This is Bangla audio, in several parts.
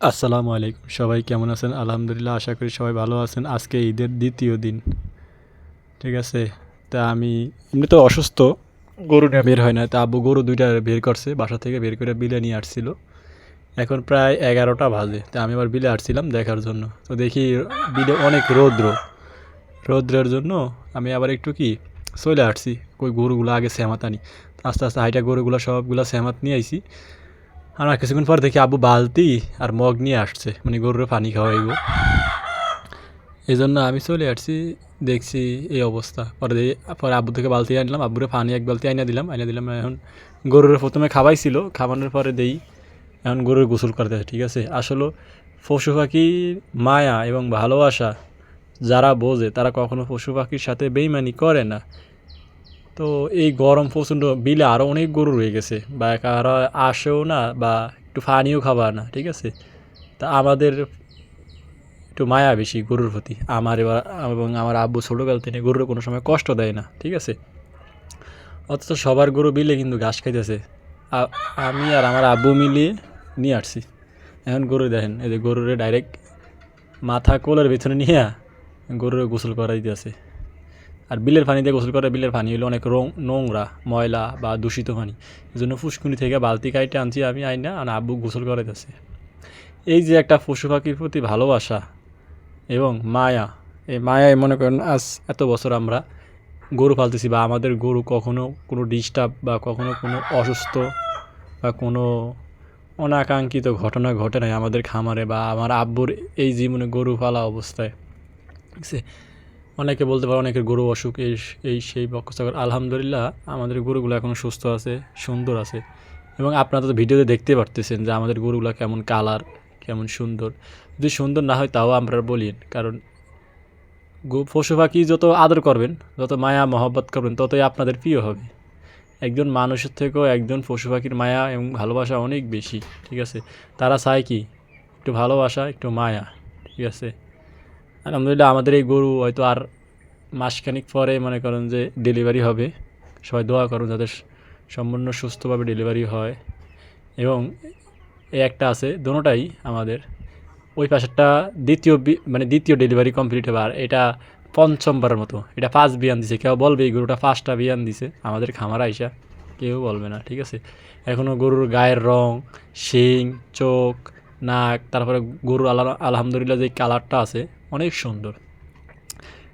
আসসালামু আলাইকুম, সবাই কেমন আছেন? আলহামদুলিল্লাহ, আশা করি সবাই ভালো আছেন। আজকে ঈদের দ্বিতীয় দিন, ঠিক আছে। তা আমি এমনি তো অসুস্থ, গরু নিয়ে বের হয় না। তা আব্বু গরু দুইটা বের করছে, বাসা থেকে বের করে বিলে নিয়ে আসছিল। এখন প্রায় 11টা বাজে। তা আমি আবার বিলে আসছিলাম দেখার জন্য। তো দেখি বিলে অনেক রৌদ্রের জন্য আমি আবার একটু চলে আসছি। ওই গরুগুলো আগে সেমাত আনি। আস্তে আস্তে হাইটা গরুগুলো সবগুলো সেমাত নিয়ে আইছি। আর কিছুক্ষণ পর দেখি আব্বু বালতি আর মগ নিয়ে আসছে, মানে গরুর পানি খাওয়াইব। এই জন্য আমি চলে আসছি, দেখছি এই অবস্থা। পরে আব্বু থেকে বালতি আনলাম, আব্বুরে পানি এক বালতি আইনা দিলাম। এখন গরুর প্রথমে খাওয়াইছিল, খাওয়ানোর পরে দেই এখন গরুর গোসল করতে হয়, ঠিক আছে। আসলে পশু পাখির মায়া এবং ভালোবাসা যারা বোঝে তারা কখনো পশু পাখির সাথে বেইমানি করে না। তো এই গরম প্রচণ্ড, বিলে আরও অনেক গরু রয়ে গেছে, বা কারো আসেও না, বা একটু পানিও খাবার না, ঠিক আছে। তা আমাদের একটু মায়া বেশি গরুর প্রতি আমার, এবার এবং আমার আব্বু ছোটোকাল থেকে গরুর কোনো সময় কষ্ট দেয় না, ঠিক আছে। অথচ সবার গরু বিলে কিন্তু ঘাস খাইতেছে, আমি আর আমার আব্বু মিলিয়ে নিয়ে আসছি। এখন গরু দেখেন, এই যে গরুরে ডাইরেক্ট মাথা কোলের ভিতরে নিয়ে গরুরে গোসল করাই দিতেছে। আর বিলের পানি দিয়ে গোসল করে, বিলের পানি হলো অনেক নোংরা, ময়লা বা দূষিত পানি। এই জন্য ফুসকুনি থেকে বালতি কাইটে আনছি আমি, আইনা আর আব্বু গোসল করাইতেছে। এই যে একটা পশু পাখির প্রতি ভালোবাসা এবং মায়া, এই মায়ায় মনে করেন আজ এত বছর আমরা গরু পালতেছি, বা আমাদের গরু কখনো কোনো ডিস্টার্ব বা কখনো কোনো অসুস্থ বা কোনো অনাকাঙ্ক্ষিত ঘটনা ঘটে নাই আমাদের খামারে বা আমার আব্বুর এই জীবনে গরু পালা অবস্থায়, ঠিক আছে। অনেকে বলতে পারে অনেকের গরু অসুখ, এই সেই বক্ষসাগর। আলহামদুলিল্লাহ আমাদের গরুগুলো এখন সুস্থ আছে, সুন্দর আছে। এবং আপনারা তো ভিডিওতে দেখতে পারতেছেন যে আমাদের গরুগুলো কেমন কালার, কেমন সুন্দর। যদি সুন্দর না হয় তাও আমরা বলিন, কারণ পশু পাখি যত আদর করবেন, যত মায়া মহব্বত করবেন, ততই আপনাদের প্রিয় হবে। একজন মানুষের থেকেও একজন পশু পাখির মায়া এবং ভালোবাসা অনেক বেশি, ঠিক আছে। তারা চায় কি, একটু ভালোবাসা, একটু মায়া, ঠিক আছে। আলহামদুলিল্লাহ আমাদের এই গরু হয়তো আর মাসখানিক পরে মনে করেন যে ডেলিভারি হবে। সবাই দোয়া করুন যাতে সম্পূর্ণ সুস্থভাবে ডেলিভারি হয়। এবং এই একটা আছে, দোনোটাই আমাদের। ওই পাশেরটা মানে দ্বিতীয় ডেলিভারি কমপ্লিট হবে, আর এটা পঞ্চমবারের মতো। এটা 5 বিয়ান দিছে, কেউ বলবে এই গরুটা 5টা বিয়ান দিছে আমাদের খামার আইসা, কেউ বলবে না, ঠিক আছে। এখনও গরুর গায়ের রং, শিং, চোখ, নাক, তারপরে গরুর আলহামদুলিল্লাহ যে কালারটা আছে অনেক সুন্দর।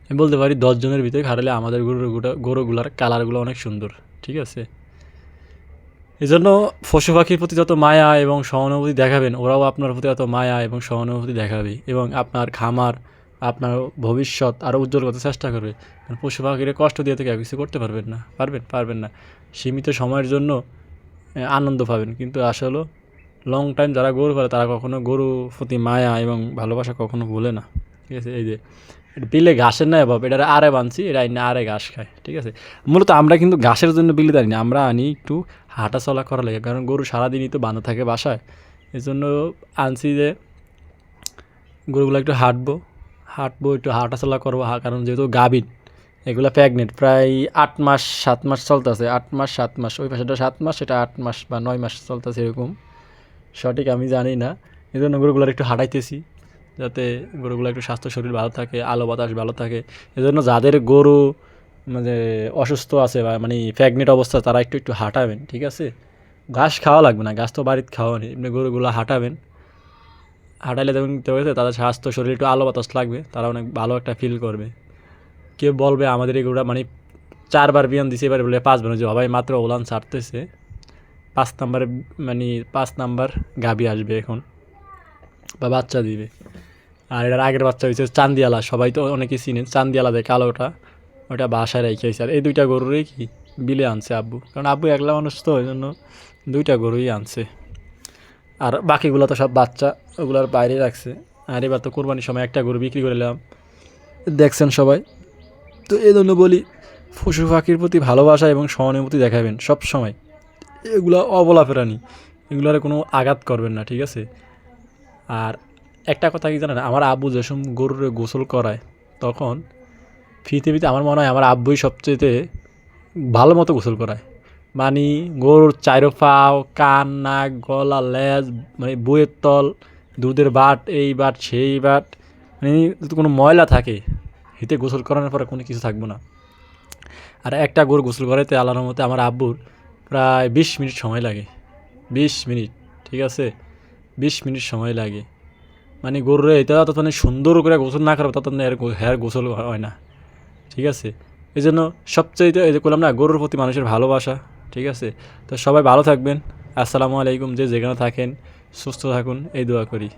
আমি বলতে পারি 10 জনের ভিতরে খাটালে আমাদের গরুগুলার কালারগুলো অনেক সুন্দর, ঠিক আছে। এই জন্য পশু পাখির প্রতি যত মায়া এবং সহানুভূতি দেখাবেন, ওরাও আপনার প্রতি তত মায়া এবং সহানুভূতি দেখাবে, এবং আপনার খামার, আপনার ভবিষ্যৎ আরও উজ্জ্বল করতে চেষ্টা করবে। কারণ পশু পাখিরে কষ্ট দিয়ে থেকে কিছু করতে পারবেন না, পারবেন না। সীমিত সময়ের জন্য আনন্দ পাবেন, কিন্তু আসলে লং টাইম যারা গরু পালে তারা কখনো গরু প্রতি মায়া এবং ভালোবাসা কখনো ভুলে না, ঠিক আছে। এই যে বিলে ঘাসের নাই অভাব, এটা আরে বানছি, এটা আইনা আরে ঘাস খায়, ঠিক আছে। মূলত আমরা কিন্তু ঘাসের জন্য বিলে আনি না, আমরা আনি একটু হাঁটা চলা করা লাগে, কারণ গরু সারাদিনই তো বাঁধা থাকে বাসায়। এই জন্য আনছি যে গরুগুলো একটু হাঁটবো, একটু হাঁটাচলা করবো, কারণ যেহেতু গাভীর, এগুলো প্রেগনেন্ট, প্রায় 8 মাস 7 মাস চলতেছে, 8 মাস 7 মাস, ওই পাশেটা 7 মাস, এটা 8 মাস বা 9 মাস চলতেছে, এরকম সঠিক আমি জানি না। এই জন্য গরুগুলোর একটু হাঁটাইতেছি, যাতে গরুগুলো একটু স্বাস্থ্য শরীর ভালো থাকে, আলো বাতাস ভালো থাকে। এজন্য যাদের গরু মানে অসুস্থ আছে বা মানে প্রেগনেন্ট অবস্থা, তারা একটু একটু হাঁটাবেন, ঠিক আছে। ঘাস খাওয়া লাগবে না, ঘাস তো বাড়িতে খাওয়া নেই, এমনি গরুগুলো হাঁটাবেন। হাঁটাইলে দেখুন কী হয়েছে, তাদের স্বাস্থ্য শরীর একটু আলো বাতাস লাগবে, তারা অনেক ভালো একটা ফিল করবে। কেউ বলবে আমাদের এই গরুটা মানে 4বার বিয়ান দিছে, এবার বলে 5বার, যে সবাই মাত্র ওলান ছাড়তেছে। 5 নাম্বারে মানে 5 নাম্বার গাভী আসবে এখন, বা বাচ্চা দিবে। আর এটার আগের বাচ্চা হয়েছে চান্দিয়ালা, সবাই তো অনেকেই চিনেন চান্দিয়ালা, দেয় কালোটা, ওটা বাসায় রেখে আর এই দুইটা গরুরই বিলে আনছে আব্বু, কারণ আব্বু একলা মানুষ তো, ওই জন্য দুইটা গরুই আনছে। আর বাকিগুলো তো সব বাচ্চা, ওগুলোর বাইরে রাখছে। আর এবার তো কোরবানির সময় একটা গরু বিক্রি করে নিলাম, দেখছেন সবাই। তো এই জন্য বলি, পশু পাখির প্রতি ভালোবাসা এবং সহানুভূতি দেখাবেন সব সময়। এগুলো অবলা প্রাণী, এগুলোর কোনো আঘাত করবেন না, ঠিক আছে। আর একটা কথা কি জানেন, আমার আব্বু যেসব গরুর গোসল করায়, তখন পৃথিবীতে আমার মনে হয় আমার আব্বুই সবচেয়ে ভালো মতো গোসল করায়। মানে গরুর চারো পাও, কান, নাক, গলা, লেজ, মানে বইয়ের তল, দুধের বাট, এই বাট, সেই বাট, মানে যদি কোনো ময়লা থাকে হিতে গোসল করানোর পরে কোনো কিছু থাকবো না। আর একটা গরু গোসল করাইতে আল্লাহর রহমতে আমার আব্বুর প্রায় 20 মিনিট সময় লাগে, 20 মিনিট, ঠিক আছে, 20 মিনিট সময় লাগে। মানে গরুরে এটা তত মানে সুন্দর করে গোসল না করাবে তত হেয়ার গোসল হয় না, ঠিক আছে। এই জন্য সবচাইতে এই যে করলাম না, গরুর প্রতি মানুষের ভালোবাসা, ঠিক আছে। তো সবাই ভালো থাকবেন। আসসালামু আলাইকুম, যে যেখানে থাকেন সুস্থ থাকুন, এই দোয়া করি।